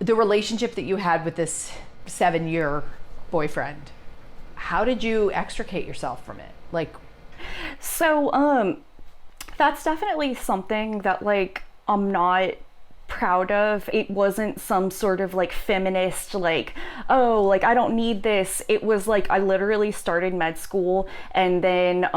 the relationship that you had with this 7-year boyfriend, how did you extricate yourself from it? Like, So, that's definitely something that like I'm not proud of. It wasn't some sort of like feminist like, oh, like I don't need this. It was like I literally started med school, and then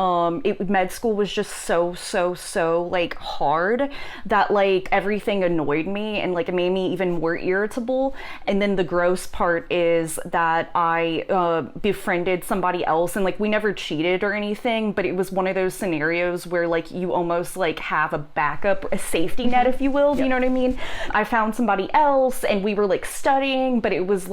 med school was just so like hard that like everything annoyed me, and like it made me even more irritable. And then the gross part is that I befriended somebody else, and like we never cheated or anything, but it was one of those scenarios where like you almost like have a backup, a safety net, if you will. You know what I mean? I found somebody else and we were like studying, but it was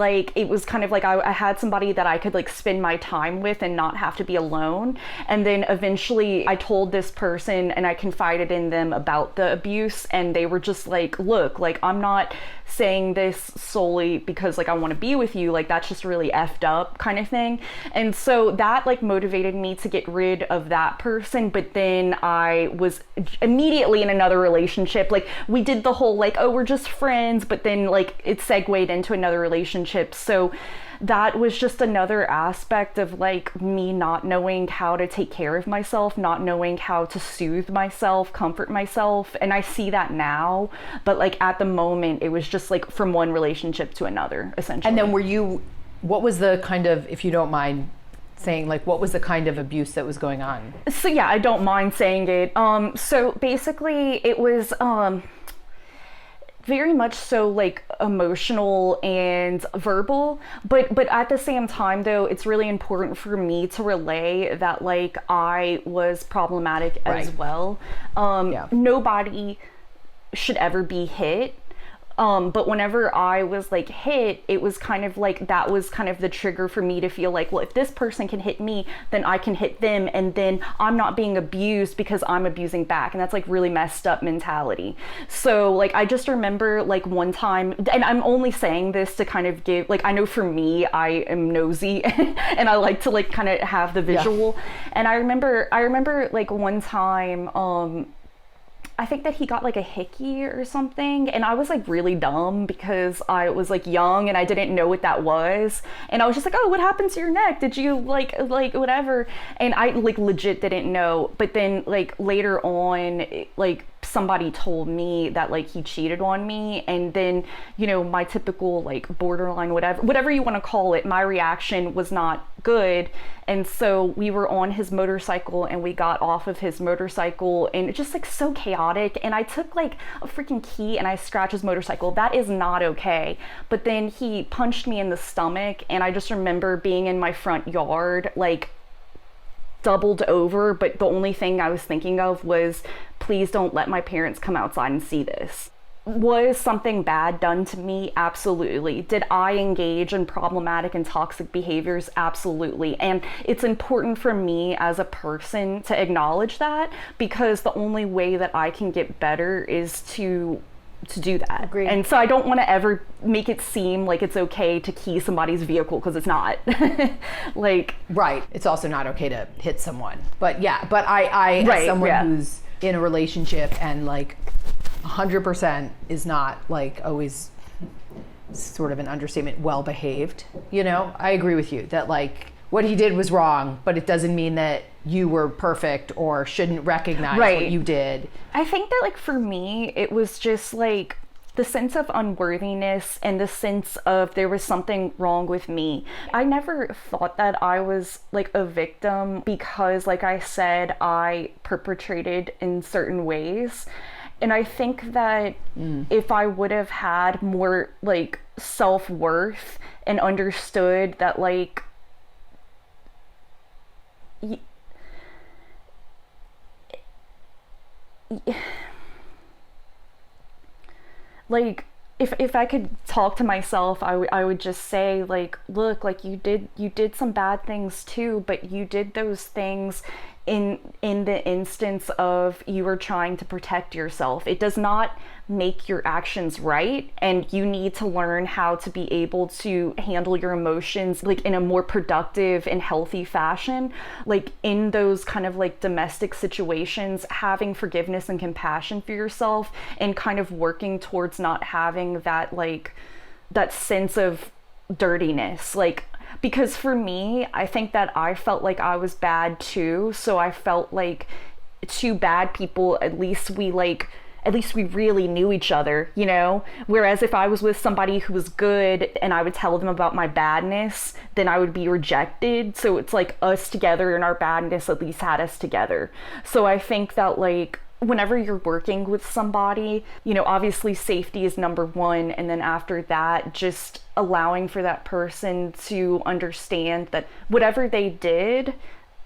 kind of like I had somebody that I could like spend my time with and not have to be alone. And then eventually I told this person and I confided in them about the abuse, and they were just like, look, like I'm not saying this solely because like I want to be with you, like that's just really effed up kind of thing. And so that like motivated me to get rid of that person. But then I was immediately in another relationship. Like we did the whole like, oh, we're just friends, but then like it segued into another relationship. So that was just another aspect of like me not knowing how to take care of myself, not knowing how to soothe myself, comfort myself. And I see that now, but like at the moment it was just like from one relationship to another, essentially. and then what was the kind of, if you don't mind saying, like what was the kind of abuse that was going on? So yeah, I don't mind saying it. So basically it was very much so like emotional and verbal, but at the same time though, it's really important for me to relay that like I was problematic as well. Nobody should ever be hit. But whenever I was like hit, it was kind of like, that was kind of the trigger for me to feel like, well, if this person can hit me, then I can hit them. And then I'm not being abused because I'm abusing back. And that's like really messed up mentality. So like, I just remember like one time, and I'm only saying this to kind of give, like, I know for me, I am nosy and I like to like kind of have the visual. Yeah. And I remember like one time, I think that he got like a hickey or something, and I was like really dumb because I was like young and I didn't know what that was, and I was just like, oh, what happened to your neck? Did you like whatever? And I like legit didn't know. But then like later on, like somebody told me that like he cheated on me, and then, you know, my typical like borderline whatever you want to call it, my reaction was not good. And so we were on his motorcycle and we got off of his motorcycle, and it's just like so chaotic, and I took like a freaking key and I scratched his motorcycle. That is not okay. But then he punched me in the stomach, and I just remember being in my front yard like doubled over, but the only thing I was thinking of was, please don't let my parents come outside and see this. Was something bad done to me? Absolutely. Did I engage in problematic and toxic behaviors? Absolutely. And it's important for me as a person to acknowledge that, because the only way that I can get better is to do that. Agreed. And so I don't want to ever make it seem like it's okay to key somebody's vehicle, because it's not. Like, right. It's also not okay to hit someone. But yeah, but I as someone who's in a relationship and like 100% is not like always, sort of an understatement, well behaved, you know, I agree with you that like what he did was wrong, but it doesn't mean that you were perfect or shouldn't recognize what you did. I think that like for me, it was just like the sense of unworthiness and the sense of there was something wrong with me. I never thought that I was like a victim because, like I said, I perpetrated in certain ways. And I think that if I would have had more like self-worth and understood that like like if I could talk to myself, I would just say like, look, like you did some bad things too, but you did those things in the instance of you were trying to protect yourself. It does not make your actions right, and you need to learn how to be able to handle your emotions like in a more productive and healthy fashion. Like in those kind of like domestic situations, having forgiveness and compassion for yourself and kind of working towards not having that like that sense of dirtiness. Like, because for me, I think that I felt like I was bad too. So I felt like two bad people, at least we really knew each other, you know? Whereas if I was with somebody who was good and I would tell them about my badness, then I would be rejected. So it's like us together and our badness at least had us together. So I think that like, whenever you're working with somebody, you know, obviously safety is number one. And then after that, just allowing for that person to understand that whatever they did,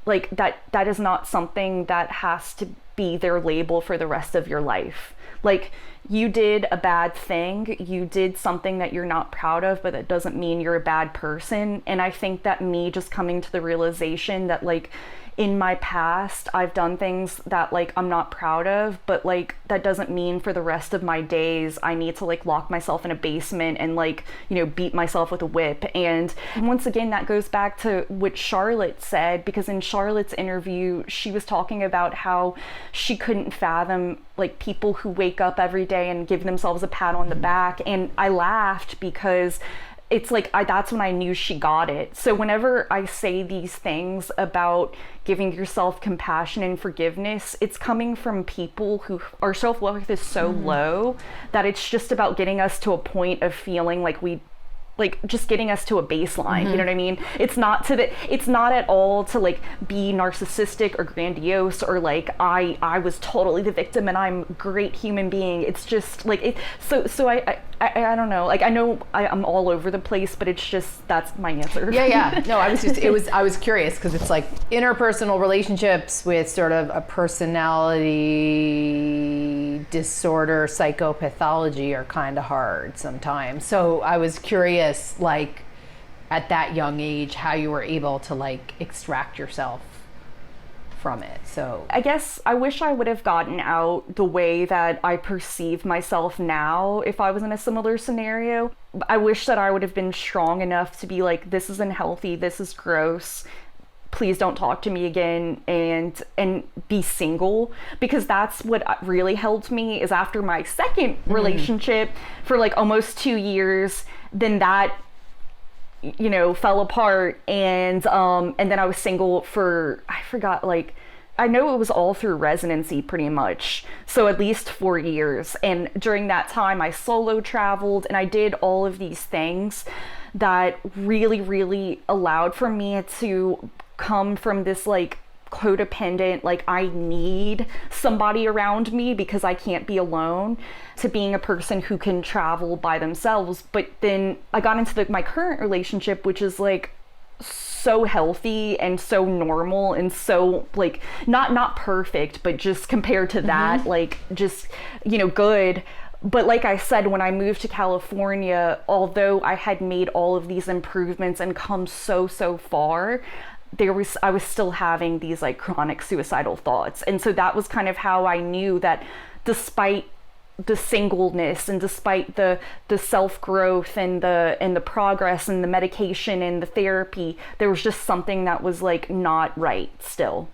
like that is not something that has to be their label for the rest of your life. Like, you did a bad thing, you did something that you're not proud of, but that doesn't mean you're a bad person. And I think that me just coming to the realization that like, in my past, I've done things that like I'm not proud of, but like that doesn't mean for the rest of my days I need to like lock myself in a basement and like, you know, beat myself with a whip. And once again, that goes back to what Charlotte said, because in Charlotte's interview, she was talking about how she couldn't fathom like people who wake up every day and give themselves a pat on the back. And I laughed because it's like, that's when I knew she got it. So whenever I say these things about giving yourself compassion and forgiveness, it's coming from people who our self-worth is so low that it's just about getting us to a point of feeling like just getting us to a baseline. You know what I mean? It's not at all to like be narcissistic or grandiose or like I was totally the victim and I'm a great human being. It's just like it. So I don't know. Like, I know I'm all over the place, but it's just, that's my answer. Yeah. No, I was curious because it's like interpersonal relationships with sort of a personality disorder, psychopathology are kind of hard sometimes. So I was curious, like, at that young age, how you were able to like extract yourself from it. So I guess I wish I would have gotten out the way that I perceive myself now if I was in a similar scenario. I wish that I would have been strong enough to be like, this is unhealthy, this is gross, please don't talk to me again, and be single, because that's what really helped me. Is after my second relationship for like almost 2 years, then that, you know, fell apart, and then I was single for, I forgot, like, I know it was all through residency pretty much, so at least 4 years. And during that time I solo traveled and I did all of these things that really, really allowed for me to come from this like codependent, like I need somebody around me because I can't be alone, to being a person who can travel by themselves. But then I got into my current relationship, which is like so healthy and so normal and so like not perfect, but just compared to that, like just, you know, good. But like I said, when I moved to California, although I had made all of these improvements and come so far, I was still having these like chronic suicidal thoughts. And so that was kind of how I knew that despite the singleness and despite the self-growth and the progress and the medication and the therapy, there was just something that was like not right still.